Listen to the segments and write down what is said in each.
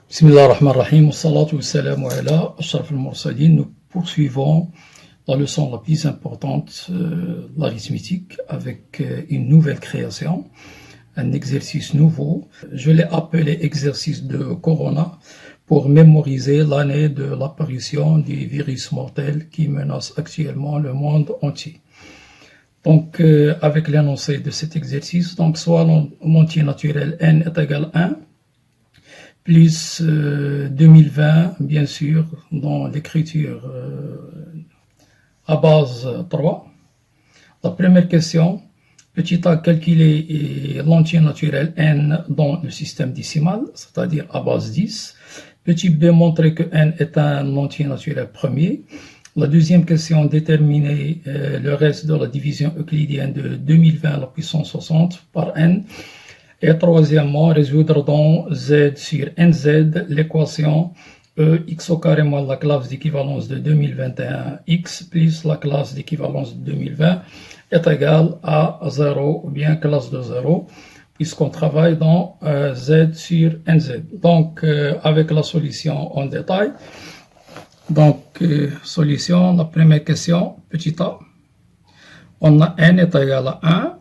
Bismillah ar-Rahman ar-Rahim, wassalatu wassalamu ala ashraf al-mursalin. Nous poursuivons la leçon la plus importante, l'arithmétique, avec une nouvelle création, un exercice nouveau. Je l'ai appelé exercice de Corona pour mémoriser l'année de l'apparition du virus mortel qui menace actuellement le monde entier. Donc, avec l'énoncé de cet exercice, donc soit l'entier naturel n est égal à 1, plus 2020, bien sûr, dans l'écriture à base 3. La première question, petit a, calculer l'entier naturel n dans le système décimal, c'est-à-dire à base 10. Petit b, montrer que n est un entier naturel premier. La deuxième question, déterminer le reste de la division euclidienne de 2020 à la puissance 60 par n. Et troisièmement, résoudre dans z sur nz l'équation x au carré moins la classe d'équivalence de 2021 x plus la classe d'équivalence de 2020 est égale à 0 ou bien classe de 0, puisqu'on travaille dans z sur nz. Donc, avec la solution en détail, donc solution, la première question, petit a, on a n est égal à 1,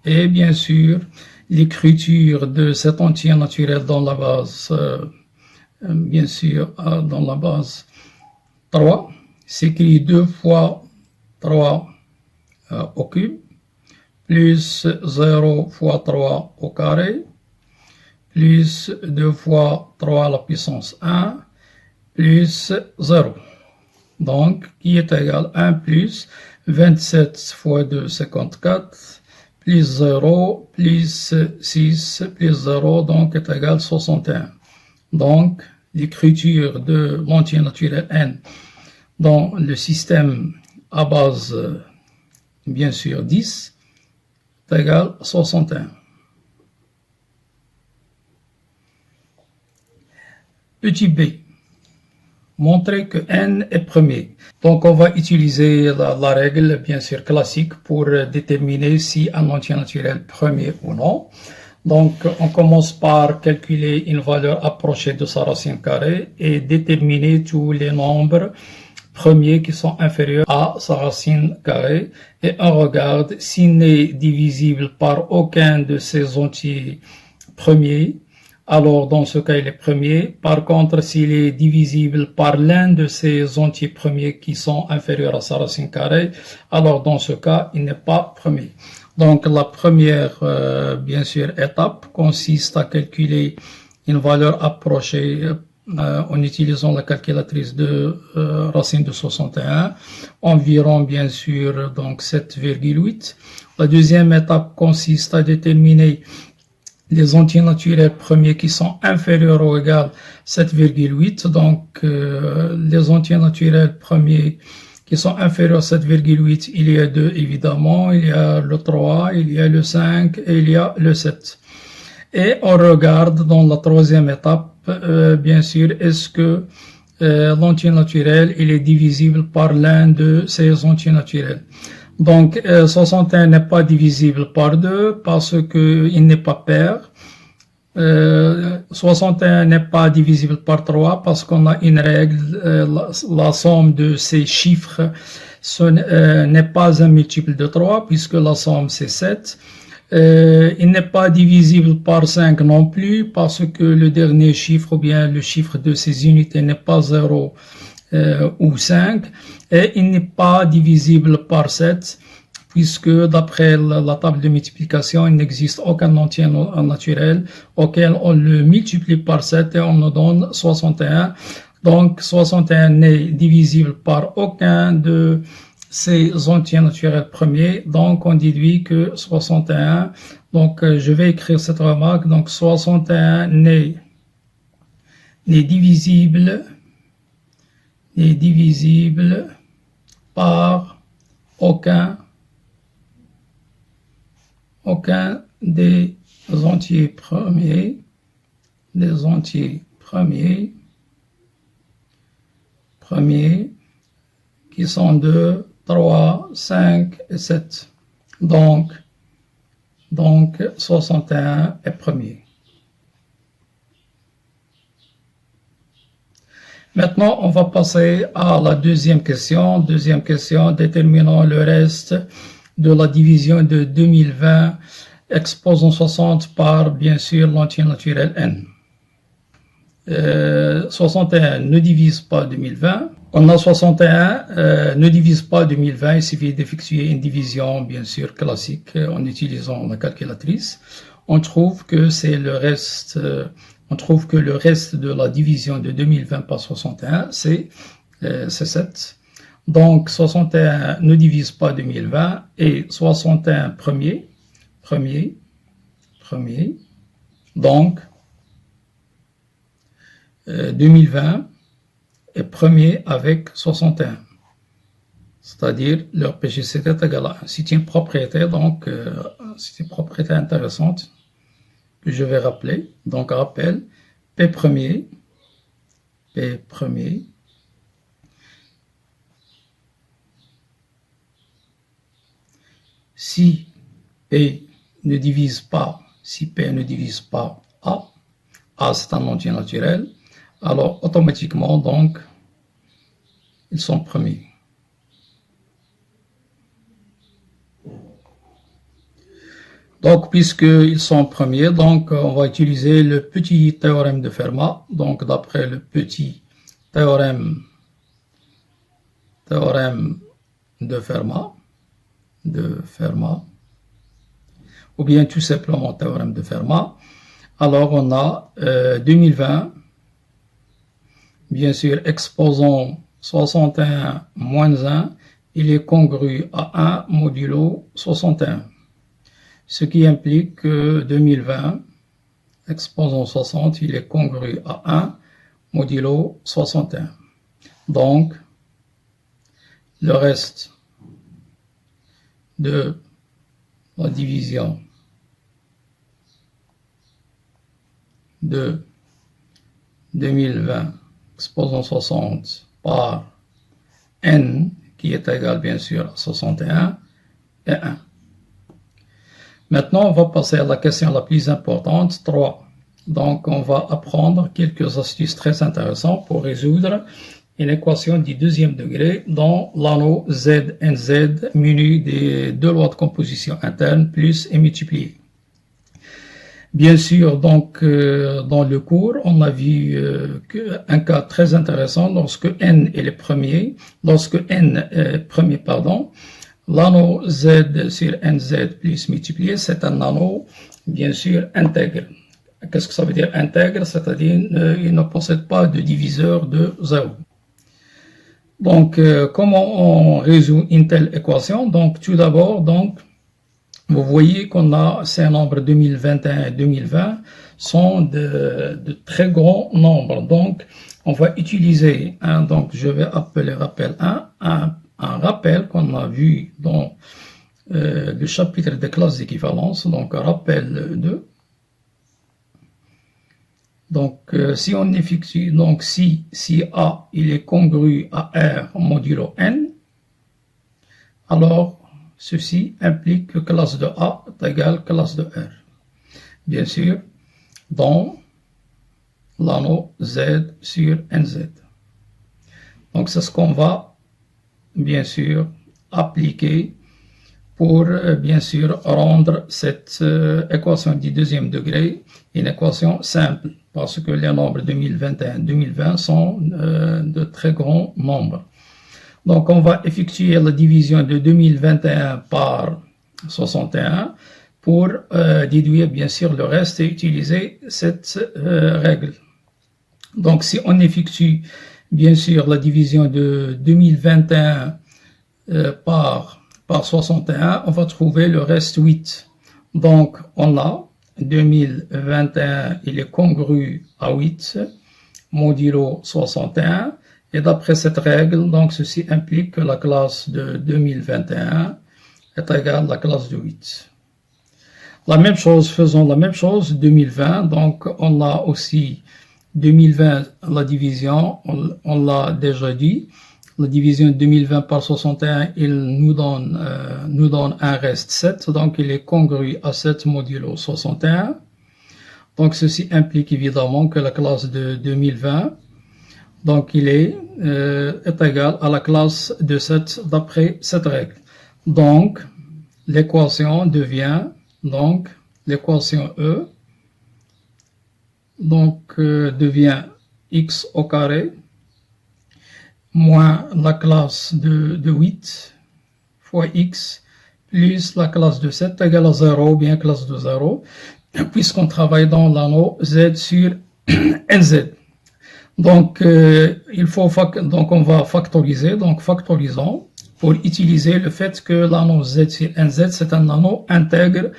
et bien sûr, l'écriture de cet entier naturel dans la base, bien sûr, dans la base 3, s'écrit 2 fois 3 au cube, plus 0 fois 3 au carré, plus 2 fois 3 à la puissance 1, plus 0. Donc, qui est égal à 1 plus 27 fois 2, 54, plus 0, plus 6, plus 0, donc est égal à 61. Donc, l'écriture de l'entier naturel n dans le système à base, bien sûr, 10, est égal à 61. Petit b, montrer que n est premier. Donc, on va utiliser la règle, bien sûr, classique pour déterminer si un entier naturel premier ou non. Donc, on commence par calculer une valeur approchée de sa racine carrée et déterminer tous les nombres premiers qui sont inférieurs à sa racine carrée. Et on regarde s'il n'est divisible par aucun de ces entiers premiers. Alors, dans ce cas, il est premier. Par contre, s'il est divisible par l'un de ces entiers premiers qui sont inférieurs à sa racine carrée, alors dans ce cas, il n'est pas premier. Donc, la première, bien sûr, étape consiste à calculer une valeur approchée en utilisant la calculatrice de racine de 61, environ, bien sûr, donc 7,8. La deuxième étape consiste à déterminer les entiers naturels premiers qui sont inférieurs ou égaux à 7,8. Donc, les entiers naturels premiers qui sont inférieurs à 7,8, il y a 2 évidemment, il y a le 3, il y a le 5 et il y a le 7. Et on regarde dans la troisième étape, bien sûr, est-ce que l'entier naturel il est divisible par l'un de ces entiers naturels. Donc, 61 n'est pas divisible par 2 parce qu'il n'est pas pair. 61 n'est pas divisible par 3 parce qu'on a une règle, la somme de ces chiffres n'est pas un multiple de 3 puisque la somme c'est 7. Il n'est pas divisible par 5 non plus parce que le dernier chiffre ou bien le chiffre de ces unités n'est pas 0 ou 5, et il n'est pas divisible par 7 puisque d'après la table de multiplication, il n'existe aucun entier naturel auquel on le multiplie par 7 et on nous donne 61. Donc 61 n'est divisible par aucun de ces entiers naturels premiers, donc on déduit que 61, donc je vais écrire cette remarque, donc 61 n'est divisible par aucun des entiers premiers, qui sont 2, 3, 5 et 7. Donc 61 est premier. Maintenant, on va passer à la deuxième question. Deuxième question, déterminant le reste de la division de 2020, exposant 60 par, bien sûr, l'entier naturel n. 61 ne divise pas 2020. On a 61 ne divise pas 2020. Il suffit d'effectuer une division, bien sûr, classique en utilisant la calculatrice. On trouve que c'est le reste. On trouve que le reste de la division de 2020 par 61, c'est 7. Donc 61 ne divise pas 2020 et 61 premier. Donc 2020 est premier avec 61. C'est-à-dire leur PGCT est égal à 1. C'est une propriété, donc c'est une propriété intéressante que je vais rappeler. Donc rappel, P premier, si P ne divise pas, A c'est un entier naturel, alors automatiquement donc ils sont premiers. Donc, puisqu'ils sont premiers, donc on va utiliser le petit théorème de Fermat. Donc, d'après le petit théorème de Fermat, ou bien tout simplement théorème de Fermat. Alors, on a 2020, bien sûr, exposant 61 moins 1, il est congru à 1 modulo 61. Ce qui implique que 2020, exposant 60, il est congru à 1 modulo 61. Donc, le reste de la division de 2020, exposant 60 par n, qui est égal bien sûr à 61, est 1. Maintenant, on va passer à la question la plus importante, 3. Donc, on va apprendre quelques astuces très intéressantes pour résoudre une équation du deuxième degré dans l'anneau ZNZ muni des deux lois de composition interne plus et multiplié. Bien sûr, donc, dans le cours, on a vu un cas très intéressant lorsque n est le premier, l'anneau Z sur NZ plus multiplié, c'est un anneau, bien sûr, intègre. Qu'est-ce que ça veut dire intègre? C'est-à-dire il ne possède pas de diviseur de 0. Donc, comment on résout une telle équation? Donc, tout d'abord, donc, vous voyez qu'on a ces nombres 2021 et 2020 sont de très grands nombres. Donc, on va utiliser donc je vais appeler rappel 1, un rappel qu'on a vu dans le chapitre des classes d'équivalence, donc rappel 2. Donc, si on effectue, donc si A il est congru à R modulo n, alors ceci implique que classe de A est égale classe de R. Bien sûr, dans l'anneau Z sur NZ. Donc, c'est ce qu'on va bien sûr appliquer pour bien sûr rendre cette équation du deuxième degré une équation simple, parce que les nombres 2021 et 2020 sont de très grands nombres. Donc on va effectuer la division de 2021 par 61 pour déduire bien sûr le reste et utiliser cette règle. Donc si on effectue bien sûr la division de 2021 par 61, on va trouver le reste 8. Donc on a 2021, il est congru à 8, modulo 61, et d'après cette règle, donc ceci implique que la classe de 2021 est égale à la classe de 8. La même chose, faisons la même chose, 2020, donc on a aussi 2020, la division, on l'a déjà dit, la division 2020 par 61, il nous donne un reste 7, donc il est congru à 7 modulo 61. Donc ceci implique évidemment que la classe de 2020, Donc il est égal à la classe de 7 d'après cette règle. Donc l'équation devient donc l'équation E devient x au carré moins la classe de 8 fois x plus la classe de 7 égale à 0 ou bien classe de 0, puisqu'on travaille dans l'anneau z sur nz. Donc, donc on va factoriser, donc factorisons pour utiliser le fait que l'anneau z sur nz, c'est un anneau intègre,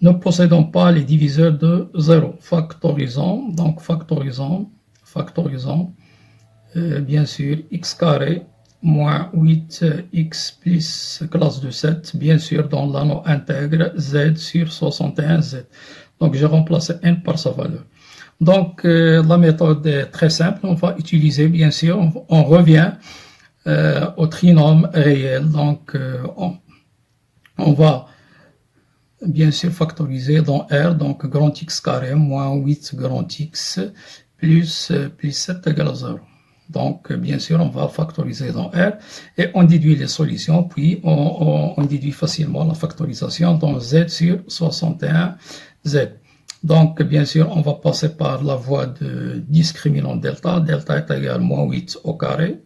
ne possédant pas les diviseurs de 0. Factorisons, donc factorisons, bien sûr, x carré moins 8x plus classe de 7, bien sûr, dans l'anneau intègre z sur 61z. Donc, j'ai remplacé n par sa valeur. Donc, la méthode est très simple. On va utiliser, bien sûr, on revient au trinôme réel. Donc, on va bien sûr factoriser dans R, donc grand X carré moins 8 grand X plus 7 égale à 0. Donc, bien sûr, on va factoriser dans R et on déduit les solutions, puis on déduit facilement la factorisation dans Z sur 61Z. Donc, bien sûr, on va passer par la voie de discriminant delta. Delta est égal à moins 8 au carré,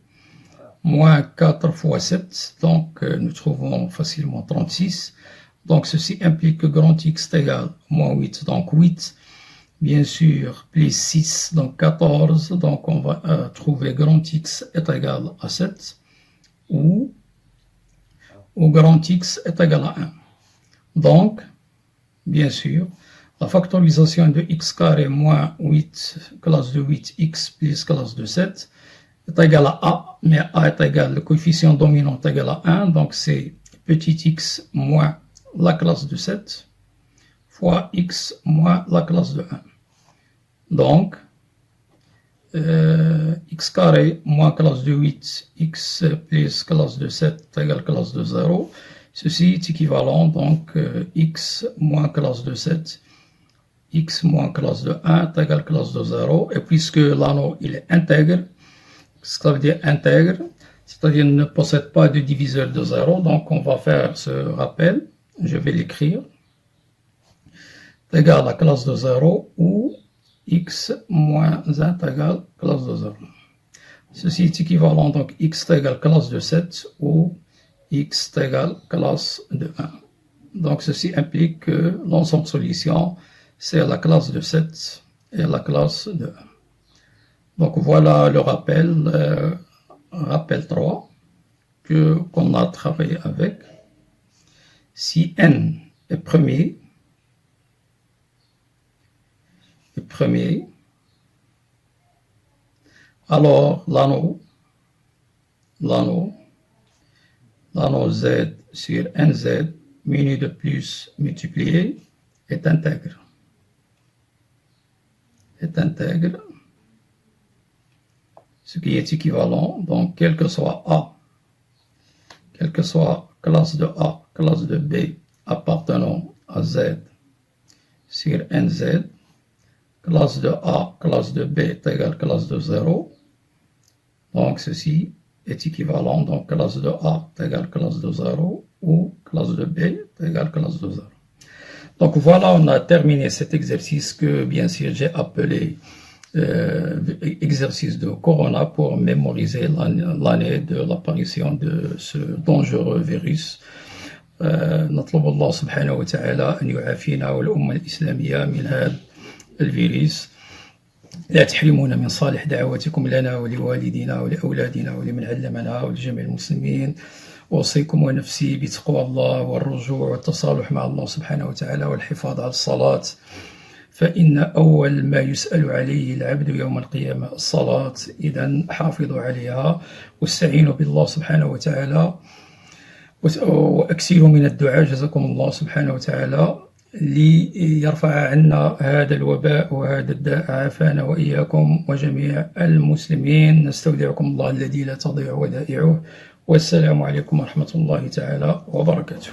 moins 4 fois 7. Donc, nous trouvons facilement 36. Donc, ceci implique que grand X est égal à moins 8, donc 8. Bien sûr, plus 6, donc 14. Donc, on va trouver grand X est égal à 7. Ou grand X est égal à 1. Donc, bien sûr, la factorisation de x carré moins 8, classe de 8x plus classe de 7 est égal à a, mais a est égal, le coefficient dominant est égal à 1, donc c'est petit x moins la classe de 7 fois x moins la classe de 1. Donc, x carré moins classe de 8, x plus classe de 7 égale classe de 0. Ceci est équivalent, donc x moins classe de 7, x moins classe de 1 est égal classe de 0. Et puisque l'anneau il est intègre, ce que ça veut dire intègre, c'est-à-dire ne possède pas de diviseur de 0, donc on va faire ce rappel, je vais l'écrire, égal à classe de 0 ou x moins 1 égale classe de 0. Ceci est équivalent, donc x égale classe de 7 ou x égale classe de 1. Donc ceci implique que l'ensemble de solutions, c'est la classe de 7 et la classe de 1. Donc voilà le rappel, rappel 3, qu'on a travaillé avec. Si n est premier, alors l'anneau Z sur NZ muni de plus multiplié est intègre. Ce qui est équivalent, donc quel que soit A, quelle que soit classe de A, classe de B appartenant à Z sur NZ, classe de A, classe de B est égale classe de 0. Donc ceci est équivalent, donc classe de A est égale classe de 0 ou classe de B est égale classe de 0. Donc voilà, on a terminé cet exercice que bien sûr j'ai appelé exercice de Corona pour mémoriser l'année de l'apparition de ce dangereux virus. نطلب الله سبحانه وتعالى أن يعافينا والأمة الإسلامية من هذا الفيروس. لا تحرمونا من صالح دعواتكم لنا ولوالدينا ولأولادنا ولمن علمنا ولجميع المسلمين. أوصيكم ونفسي بتقوى الله والرجوع والتصالح مع الله سبحانه وتعالى والحفاظ على الصلاة، فإن أول ما يسأل عليه العبد يوم القيامة الصلاة. إذن حافظوا عليها واستعينوا بالله سبحانه وتعالى وأكثروا من الدعاء جزاكم الله سبحانه وتعالى ليرفع عنا هذا الوباء وهذا الداء، عافانا وإياكم وجميع المسلمين. نستودعكم الله الذي لا تضيع ودائعه، والسلام عليكم ورحمة الله تعالى وبركاته.